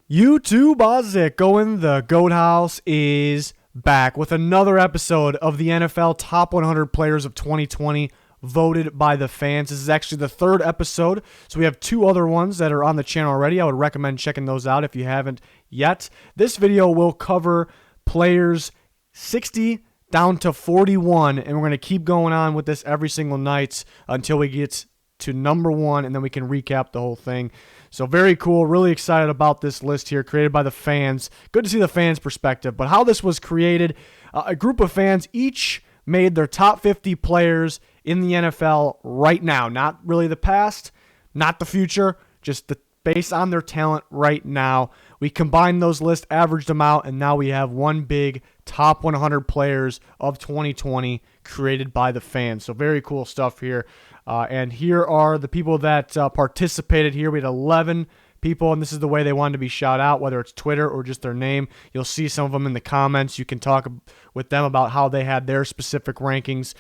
YouTube, how's it going? The Goat House is back with another episode of the NFL Top 100 Players of 2020 voted by the fans. This is actually the third episode, so we have two other ones that are on the channel already. I would recommend checking those out if you haven't yet. This video will cover players 60 down to 41, and we're going to keep going on with this every single night until we get to number one, and then we can recap the whole thing. So very cool. Really excited about this list here created by the fans. Good to see the fans' perspective. But how this was created, a group of fans each made their top 50 players in the NFL right now. Not really the past, not the future, just based on their talent right now. We combined those lists, averaged them out, and now we have one big top 100 players of 2020 created by the fans. So very cool stuff here. And here are the people that participated here. We had 11 people, and this is the way they wanted to be shout out, whether it's Twitter or just their name. You'll see some of them in the comments. You can talk with them about how they had their specific rankings.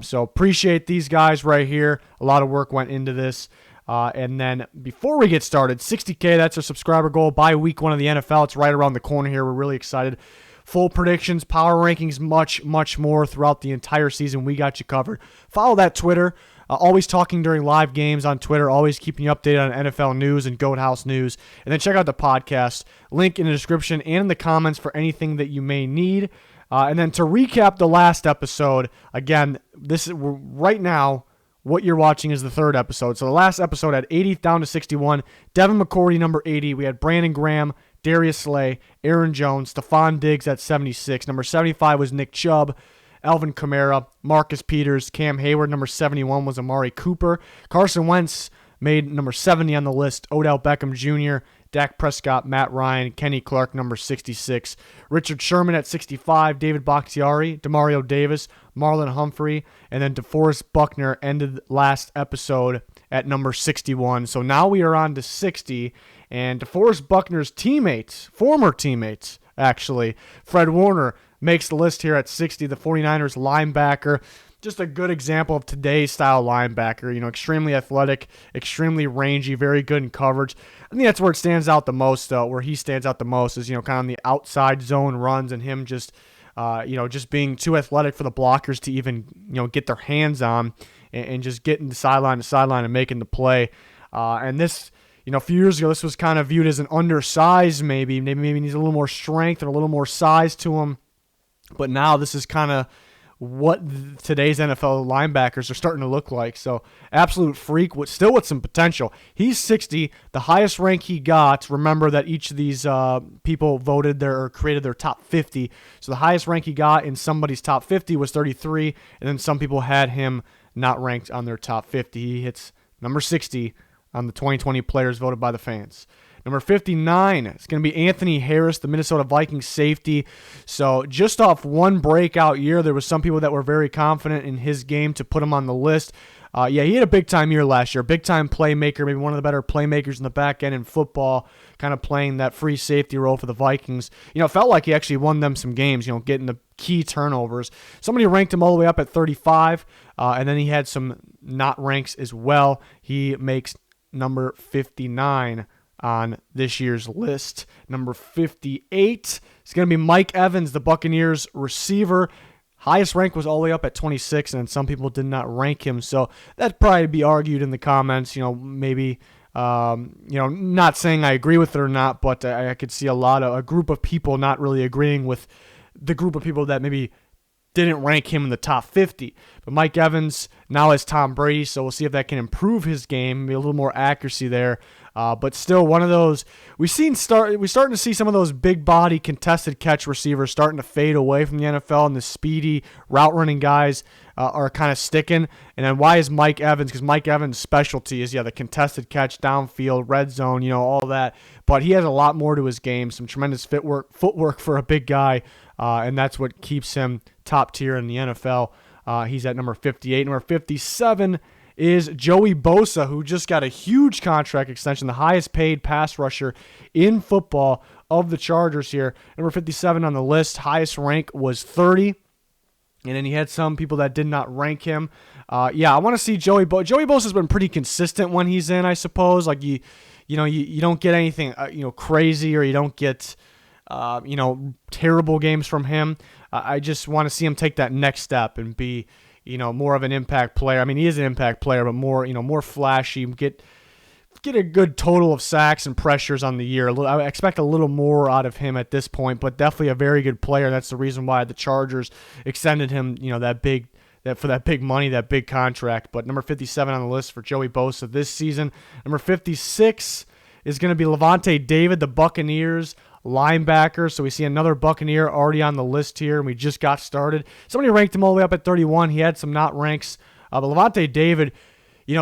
So appreciate these guys right here. A lot of work went into this. And then before we get started, 60K, that's our subscriber goal by week one of the NFL. It's right around the corner here. We're really excited. Full predictions, power rankings, much more throughout the entire season. We got you covered. Follow that Twitter. Always talking during live games on Twitter. Always keeping you updated on NFL news and Goat House news. And then check out the podcast. Link in the description and in the comments for anything that you may need. And then to recap the last episode, again, this is right now, what you're watching is the third episode. So the last episode had 80 down to 61. Devin McCourty, number 80. We had Brandon Graham, Darius Slay, Aaron Jones, Stephon Diggs at 76. Number 75 was Nick Chubb, Alvin Kamara, Marcus Peters, Cam Hayward. Number 71 was Amari Cooper. Carson Wentz made number 70 on the list. Odell Beckham Jr., Dak Prescott, Matt Ryan, Kenny Clark, number 66. Richard Sherman at 65, David Bakhtiari, Demario Davis, Marlon Humphrey, and then DeForest Buckner ended last episode at number 61. So now we are on to 60, and DeForest Buckner's teammates, former teammates, actually, Fred Warner, makes the list here at 60, the 49ers linebacker. Just a good example of today's style linebacker. You know, extremely athletic, extremely rangy, very good in coverage. I think that's where it stands out the most, where he stands out the most is, kind of on the outside zone runs and him just, just being too athletic for the blockers to even, get their hands on and just getting the sideline to sideline and making the play. And this, a few years ago, this was kind of viewed as an undersized maybe needs a little more strength and a little more size to him. But now this is kind of what today's NFL linebackers are starting to look like. So absolute freak, still with some potential. He's 60, the highest rank he got. Remember that each of these people voted or created their top 50. So the highest rank he got in somebody's top 50 was 33, and then some people had him not ranked on their top 50. He hits number 60 on the 2020 players voted by the fans. Number 59 is going to be Anthony Harris, the Minnesota Vikings safety. So just off one breakout year, there was some people that were very confident in his game to put him on the list. He had a big-time year last year, big-time playmaker, maybe one of the better playmakers in the back end in football, kind of playing that free safety role for the Vikings. It felt like he actually won them some games, getting the key turnovers. Somebody ranked him all the way up at 35, and then he had some not ranks as well. He makes number 59 on this year's list. Number 58 is going to be Mike Evans, the Buccaneers receiver. Highest rank was all the way up at 26, and some people did not rank him. So that'd probably be argued in the comments, maybe, not saying I agree with it or not, but I could see a group of people not really agreeing with the group of people that maybe didn't rank him in the top 50. But Mike Evans now has Tom Brady, so we'll see if that can improve his game, maybe a little more accuracy there. But still, one of those we're starting to see some of those big body contested catch receivers starting to fade away from the NFL, and the speedy route running guys are kind of sticking. And then why is Mike Evans? Because Mike Evans' specialty is the contested catch, downfield, red zone, all that. But he has a lot more to his game, some tremendous footwork for a big guy, and that's what keeps him top tier in the NFL. He's at number 58. Number 57 is Joey BOSA, who just got a huge contract extension, the highest paid pass rusher in football of the Chargers here. Number 57 on the list, highest rank was 30. And then he had some people that did not rank him. I want to see Joey Bosa's been pretty consistent when he's in, I suppose. Like, you you don't get anything, crazy, or you don't get, terrible games from him. I just want to see him take that next step and be, more of an impact player. I mean, he is an impact player, but more flashy. Get a good total of sacks and pressures on the year. I expect a little more out of him at this point, but definitely a very good player. That's the reason why the Chargers extended him, for that big money, that big contract. But number 57 on the list for Joey Bosa this season. Number 56 is going to be Lavonte David, the Buccaneers linebacker. So we see another Buccaneer already on the list here, and we just got started. Somebody ranked him all the way up at 31. He had some not ranks. But Lavonte David,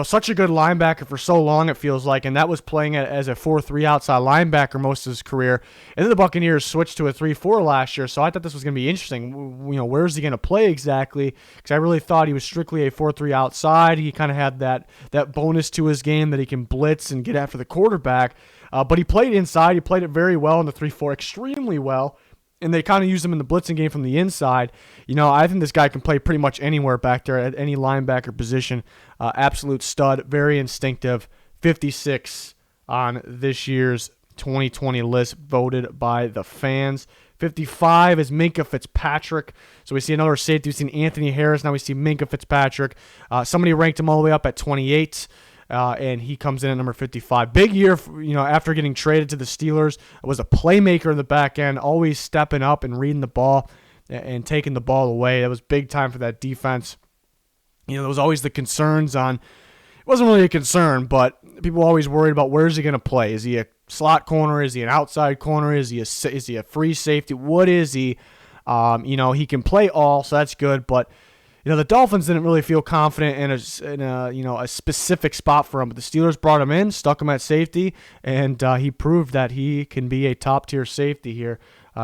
such a good linebacker for so long, it feels like, and that was playing as a 4-3 outside linebacker most of his career. And then the Buccaneers switched to a 3-4 last year, so I thought this was going to be interesting. Where's he going to play exactly? Because I really thought he was strictly a 4-3 outside. He kind of had that bonus to his game that he can blitz and get after the quarterback. But he played inside. He played it very well in the 3-4, extremely well. And they kind of used him in the blitzing game from the inside. I think this guy can play pretty much anywhere back there at any linebacker position. Absolute stud, very instinctive. 56 on this year's 2020 list, voted by the fans. 55 is Minkah Fitzpatrick. So we see another safety. We've seen Anthony Harris. Now we see Minkah Fitzpatrick. Somebody ranked him all the way up at 28. And he comes in at number 55. Big year, after getting traded to the Steelers. Was a playmaker in the back end, always stepping up and reading the ball and taking the ball away. That was big time for that defense. There was always the concerns on, it wasn't really a concern, but people were always worried about where is he going to play. Is he a slot corner? Is he an outside corner? Is he a free safety? What is he? He can play all, so that's good, but the Dolphins didn't really feel confident in a specific spot for him, but the Steelers brought him in, stuck him at safety, and he proved that he can be a top-tier safety here.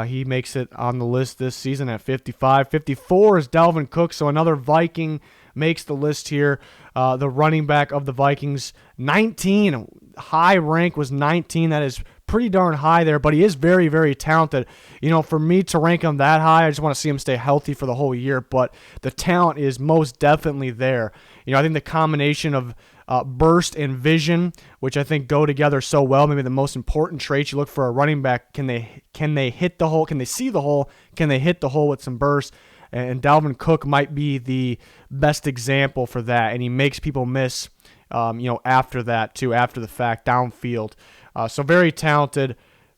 He makes it on the list this season at 55. 54 is Dalvin Cook, so another Viking makes the list here. The running back of the Vikings, 19. High rank was 19. That is pretty darn high there, but he is very, very talented. For me to rank him that high, I just want to see him stay healthy for the whole year, but the talent is most definitely there. I think the combination of burst and vision, which I think go together so well, maybe the most important traits you look for a running back, can they hit the hole? Can they see the hole? Can they hit the hole with some burst? And Dalvin Cook might be the best example for that, and he makes people miss, after that too, after the fact, downfield. So very talented,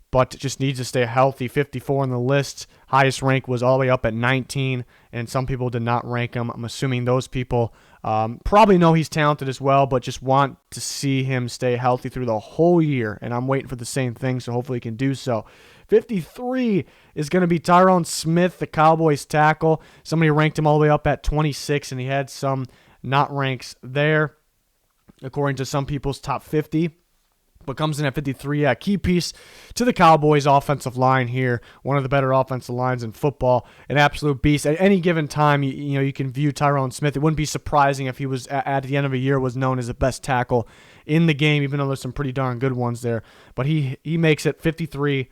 but just needs to stay healthy. 54 on the list. Highest rank was all the way up at 19, and some people did not rank him. I'm assuming those people probably know he's talented as well, but just want to see him stay healthy through the whole year, and I'm waiting for the same thing, so hopefully he can do so. 53 is going to be Tyrone Smith, the Cowboys tackle. Somebody ranked him all the way up at 26, and he had some not ranks there, according to some people's top 50. But comes in at 53. Key piece to the Cowboys' offensive line here. One of the better offensive lines in football. An absolute beast. At any given time, you can view Tyrone Smith. It wouldn't be surprising if he was, at the end of a year, was known as the best tackle in the game, even though there's some pretty darn good ones there. But he makes it 53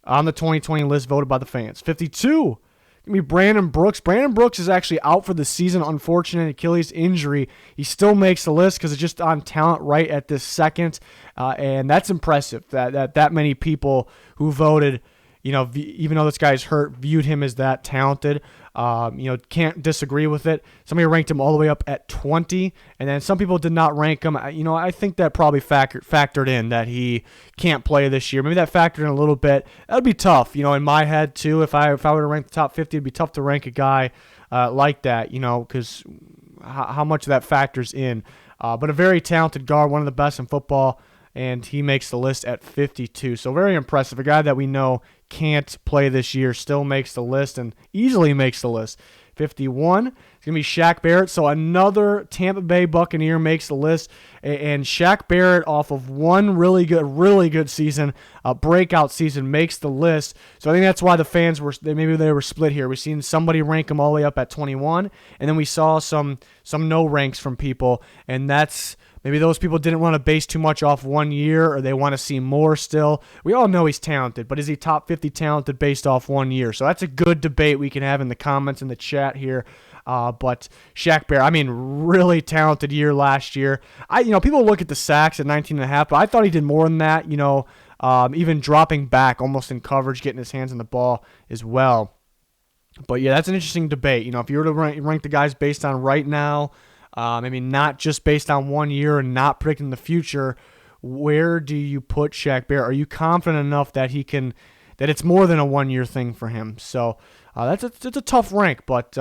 on the 2020 list, voted by the fans. 52. Going to be Brandon Brooks. Brandon Brooks is actually out for the season. Unfortunate Achilles injury. He still makes the list because it's just on talent right at this second. And that's impressive that many people who voted, even though this guy's hurt, viewed him as that talented. Can't disagree with it. Somebody ranked him all the way up at 20, and then some people did not rank him. I think that probably factored in that he can't play this year. Maybe that factored in a little bit. That would be tough, in my head too. If I were to rank the top 50, it'd be tough to rank a guy like that, because how much of that factors in. But a very talented guard, one of the best in football, and he makes the list at 52. So very impressive. A guy that we know can't play this year still makes the list and easily makes the list. 51 is going to be Shaq Barrett. So another Tampa Bay Buccaneer makes the list. And Shaq Barrett, off of one really good season, a breakout season, makes the list. So I think that's why the fans were split here. We've seen somebody rank him all the way up at 21, and then we saw some no ranks from people, and that's maybe those people didn't want to base too much off 1 year, or they want to see more still. We all know he's talented, but is he top 50 talented based off 1 year? So that's a good debate we can have in the comments in the chat here. But Shaq Barrett, I mean, really talented year last year. People look at the sacks at 19.5, but I thought he did more than that. Even dropping back almost in coverage, getting his hands on the ball as well. But yeah, that's an interesting debate. If you were to rank the guys based on right now, maybe not just based on 1 year and not predicting the future, where do you put Shaq Barrett? Are you confident enough that that it's more than a 1 year thing for him? So it's a tough rank, but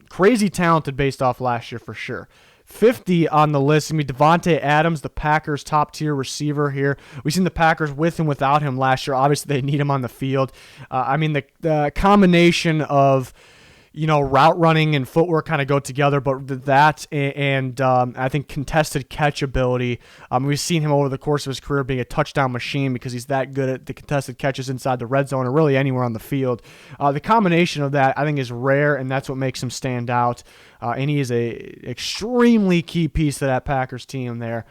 crazy talented based off last year for sure. 50 on the list. Devontae Adams, the Packers' top-tier receiver here. We've seen the Packers with and without him last year. Obviously, they need him on the field. The combination of route running and footwork kind of go together, but that and I think contested catch ability. We've seen him over the course of his career being a touchdown machine because he's that good at the contested catches inside the red zone or really anywhere on the field. The combination of that I think is rare, and that's what makes him stand out. And he is a extremely key piece to that Packers team there.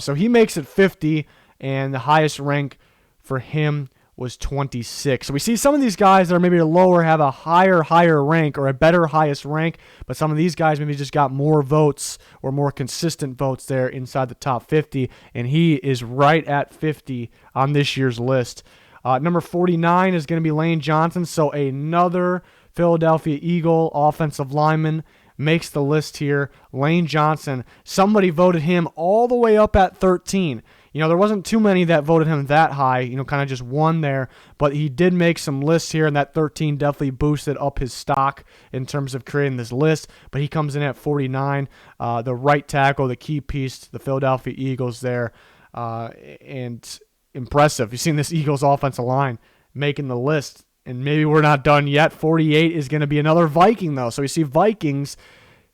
So he makes it 50, and the highest rank for him was 26. So we see some of these guys that are maybe lower have a higher rank or a better highest rank, but some of these guys maybe just got more votes or more consistent votes there inside the top 50, and he is right at 50 on this year's list. Number 49 is going to be Lane Johnson, so another Philadelphia Eagle offensive lineman makes the list here. Lane Johnson, somebody voted him all the way up at 13. There wasn't too many that voted him that high, kind of just one there, but he did make some lists here, and that 13 definitely boosted up his stock in terms of creating this list, but he comes in at 49, the right tackle, the key piece to the Philadelphia Eagles there, and impressive. You've seen this Eagles offensive line making the list, and maybe we're not done yet. 48 is going to be another Viking, though, so we see Vikings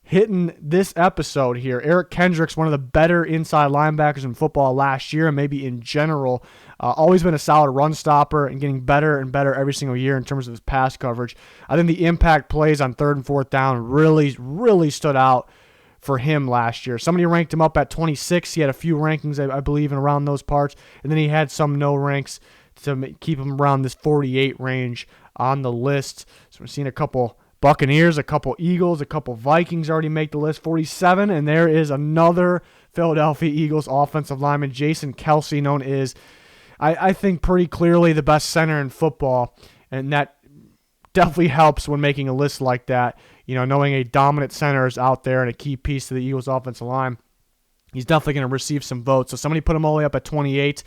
hitting this episode here. Eric Kendricks, one of the better inside linebackers in football last year and maybe in general, always been a solid run stopper and getting better and better every single year in terms of his pass coverage. I think the impact plays on 3rd and 4th down really stood out for him last year. Somebody ranked him up at 26. He had a few rankings, I believe, in around those parts, and then he had some no ranks to keep him around this 48 range on the list. So we're seeing a couple Buccaneers, a couple Eagles, a couple Vikings already make the list. 47, and there is another Philadelphia Eagles offensive lineman, Jason Kelce, known as, I think, pretty clearly the best center in football, and that definitely helps when making a list like that. Knowing a dominant center is out there and a key piece to the Eagles offensive line. He's definitely going to receive some votes. So somebody put him all the way up at 28.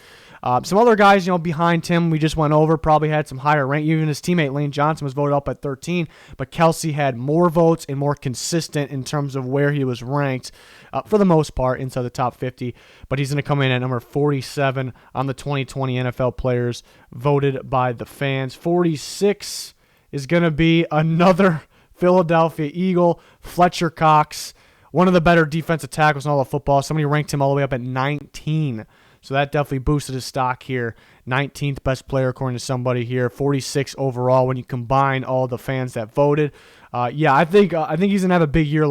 Some other guys, behind him, we just went over, probably had some higher rank. Even his teammate Lane Johnson was voted up at 13, but Kelce had more votes and more consistent in terms of where he was ranked for the most part inside the top 50. But he's going to come in at number 47 on the 2020 NFL players voted by the fans. 46 is going to be another Philadelphia Eagle, Fletcher Cox. One of the better defensive tackles in all of football. Somebody ranked him all the way up at 19. So that definitely boosted his stock here. 19th best player according to somebody here. 46 overall when you combine all the fans that voted. I think he's going to have a big year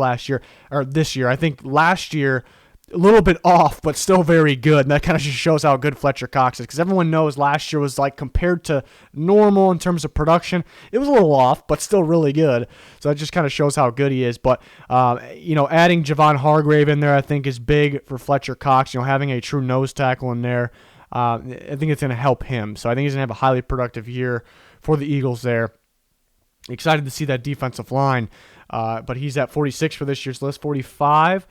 this year. I think last year, a little bit off, but still very good. And that kind of just shows how good Fletcher Cox is, because everyone knows last year was like compared to normal in terms of production. It was a little off, but still really good. So that just kind of shows how good he is. But, adding Javon Hargrave in there, I think, is big for Fletcher Cox. Having a true nose tackle in there, I think it's going to help him. So I think he's going to have a highly productive year for the Eagles there. Excited to see that defensive line. But he's at 46 for this year's list. 45.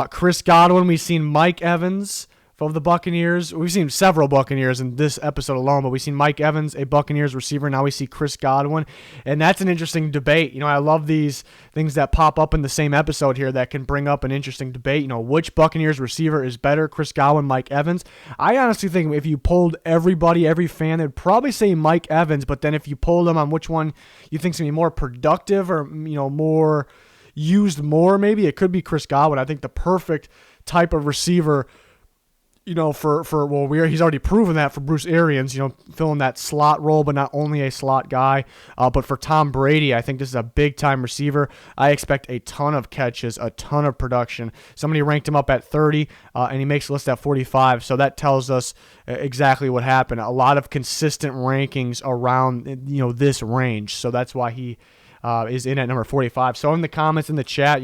Chris Godwin. We've seen Mike Evans of the Buccaneers. We've seen several Buccaneers in this episode alone, but we've seen Mike Evans, a Buccaneers receiver. Now we see Chris Godwin, and that's an interesting debate. I love these things that pop up in the same episode here that can bring up an interesting debate. Which Buccaneers receiver is better, Chris Godwin, Mike Evans? I honestly think if you polled everybody, every fan, they'd probably say Mike Evans, but then if you polled them on which one you think is going to be more productive or, more used more, maybe it could be Chris Godwin. I think the perfect type of receiver, he's already proven that for Bruce Arians, filling that slot role, but not only a slot guy, but for Tom Brady, I think this is a big-time receiver. I expect a ton of catches, a ton of production. Somebody ranked him up at 30, and he makes a list at 45, so that tells us exactly what happened. A lot of consistent rankings around, this range, so that's why he is in at number 45. So in the comments, in the chat,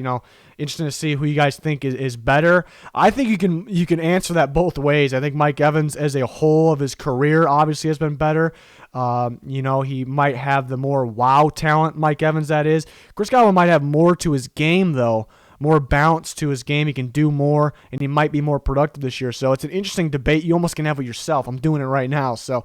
interesting to see who you guys think is better. I think you can answer that both ways. I think Mike Evans as a whole of his career obviously has been better. He might have the more wow talent, Mike Evans, that is. Chris Godwin might have more to his game, though. More bounce to his game. He can do more, and he might be more productive this year. So it's an interesting debate. You almost can have with yourself. I'm doing it right now. So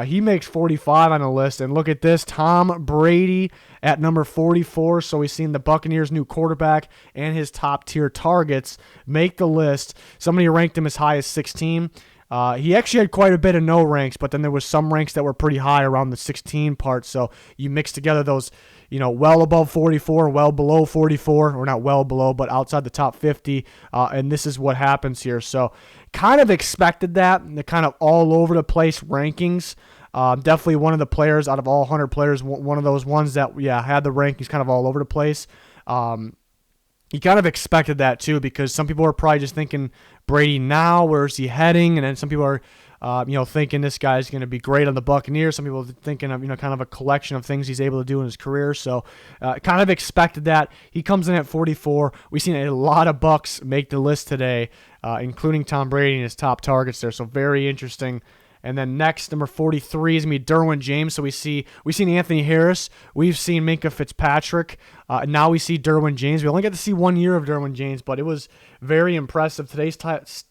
he makes 45 on the list. And look at this, Tom Brady at number 44. So we've seen the Buccaneers' new quarterback and his top-tier targets make the list. Somebody ranked him as high as 16. He actually had quite a bit of no ranks, but then there was some ranks that were pretty high around the 16 part. So you mix together those, well above 44, well below 44, or not well below, but outside the top 50. And this is what happens here. So kind of expected that, the kind of all over the place rankings. Definitely one of the players out of all 100 players, one of those ones that, had the rankings kind of all over the place. You kind of expected that too, because some people are probably just thinking Brady now, where's he heading? And then some people are, thinking this guy's going to be great on the Buccaneers. Some people are thinking of, kind of a collection of things he's able to do in his career. So kind of expected that. He comes in at 44. We've seen a lot of Bucs make the list today, including Tom Brady and his top targets there. So very interesting. And then next, number 43 is going to be Derwin James. So we've seen Anthony Harris. We've seen Minkah Fitzpatrick. Now we see Derwin James. We only got to see 1 year of Derwin James, but it was very impressive. Today's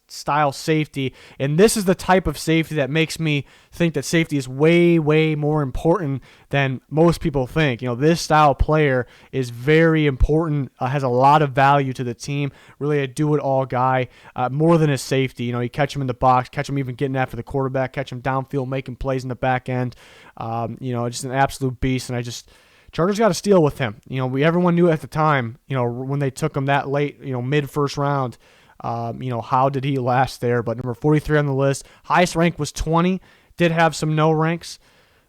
style safety. And this is the type of safety that makes me think that safety is way, way more important than most people think. This style player is very important, has a lot of value to the team, really a do-it-all guy, more than his safety. You catch him in the box, catch him even getting after the quarterback, catch him downfield, making plays in the back end. Just an absolute beast, and Chargers got to steal with him. Everyone knew at the time, when they took him that late, mid-first round, how did he last there? But number 43 on the list, highest rank was 20, did have some no ranks,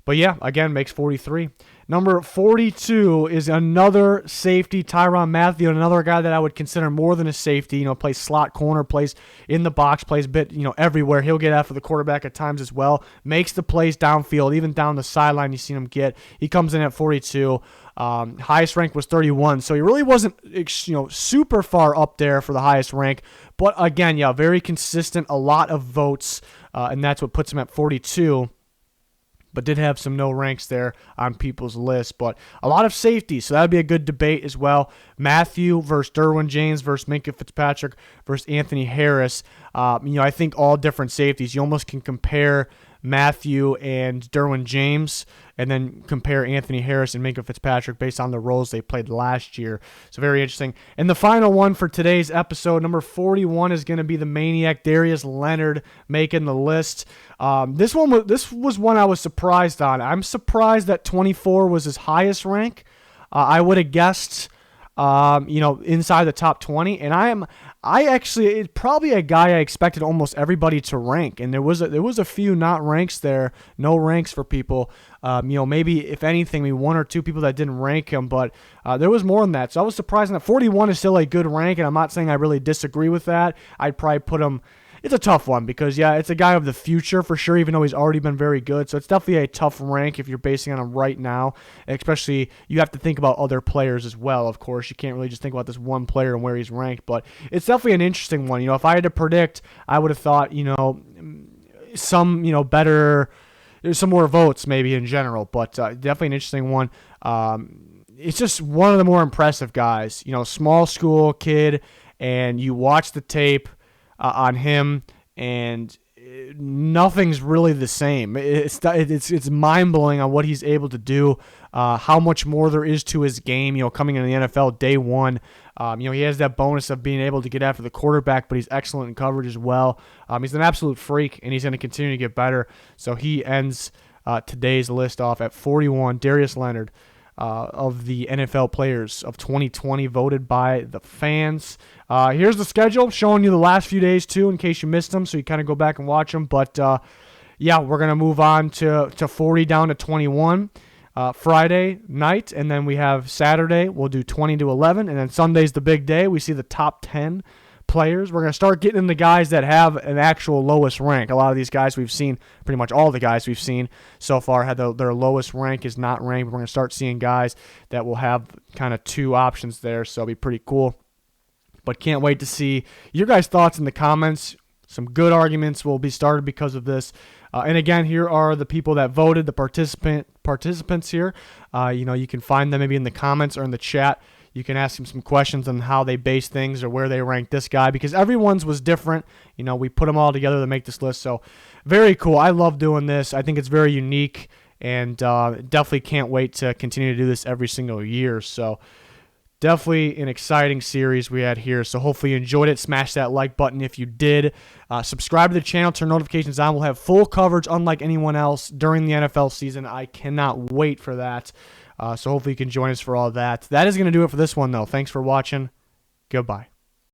but again, makes 43. Number 42 is another safety, Tyrann Mathieu, another guy that I would consider more than a safety. Plays slot corner, plays in the box, plays a bit, everywhere. He'll get after the quarterback at times as well. Makes the plays downfield, even down the sideline. You've seen him get. He comes in at 42. Highest rank was 31, so he really wasn't, super far up there for the highest rank. But again, very consistent, a lot of votes, and that's what puts him at 42. But did have some no ranks there on people's list. But a lot of safety, so that would be a good debate as well. Matthew versus Derwin James versus Minkah Fitzpatrick versus Anthony Harris. I think all different safeties. You almost can compare Matthew and Derwin James, and then compare Anthony Harris and Minkah Fitzpatrick based on the roles they played last year. So very interesting. And the final one for today's episode, number 41, is going to be the Maniac Darius Leonard making the list. This was one I was surprised on. I'm surprised that 24 was his highest rank. I would have guessed, inside the top 20, and it's probably a guy I expected almost everybody to rank, and there was a few not ranks there, no ranks for people. Maybe if anything, maybe one or two people that didn't rank him, but there was more than that. So I was surprised that 41 is still a good rank, and I'm not saying I really disagree with that. I'd probably put him. It's a tough one because, it's a guy of the future for sure, even though he's already been very good. So it's definitely a tough rank if you're basing on him right now. Especially, you have to think about other players as well, of course. You can't really just think about this one player and where he's ranked. But it's definitely an interesting one. If I had to predict, I would have thought, some, better, some more votes maybe in general. But definitely an interesting one. It's just one of the more impressive guys. Small school kid, and you watch the tape on him, and nothing's really the same. It's mind-blowing on what he's able to do, how much more there is to his game, coming into the NFL day one. He has that bonus of being able to get after the quarterback, but he's excellent in coverage as well. He's an absolute freak, and he's going to continue to get better. So he ends today's list off at 41, Darius Leonard, of the NFL players of 2020 voted by the fans. Here's the schedule, showing you the last few days too, in case you missed them, so you kind of go back and watch them. But we're gonna move on to 40 down to 21 Friday night, and then we have Saturday. We'll do 20 to 11, and then Sunday's the big day. We see the top 10 players. We're going to start getting into guys that have an actual lowest rank. A lot of these guys we've seen, pretty much all the guys we've seen so far, had their lowest rank is not ranked. We're going to start seeing guys that will have kind of two options there, so it'll be pretty cool. But can't wait to see your guys' thoughts in the comments. Some good arguments will be started because of this. And again, here are the people that voted, the participants here. You can find them maybe in the comments or in the chat. You can ask them some questions on how they base things or where they rank this guy, because everyone's was different. We put them all together to make this list. So very cool. I love doing this. I think it's very unique, and definitely can't wait to continue to do this every single year. So definitely an exciting series we had here. So hopefully you enjoyed it. Smash that like button if you did. Subscribe to the channel. Turn notifications on. We'll have full coverage unlike anyone else during the NFL season. I cannot wait for that. So hopefully you can join us for all that. That is going to do it for this one, though. Thanks for watching. Goodbye.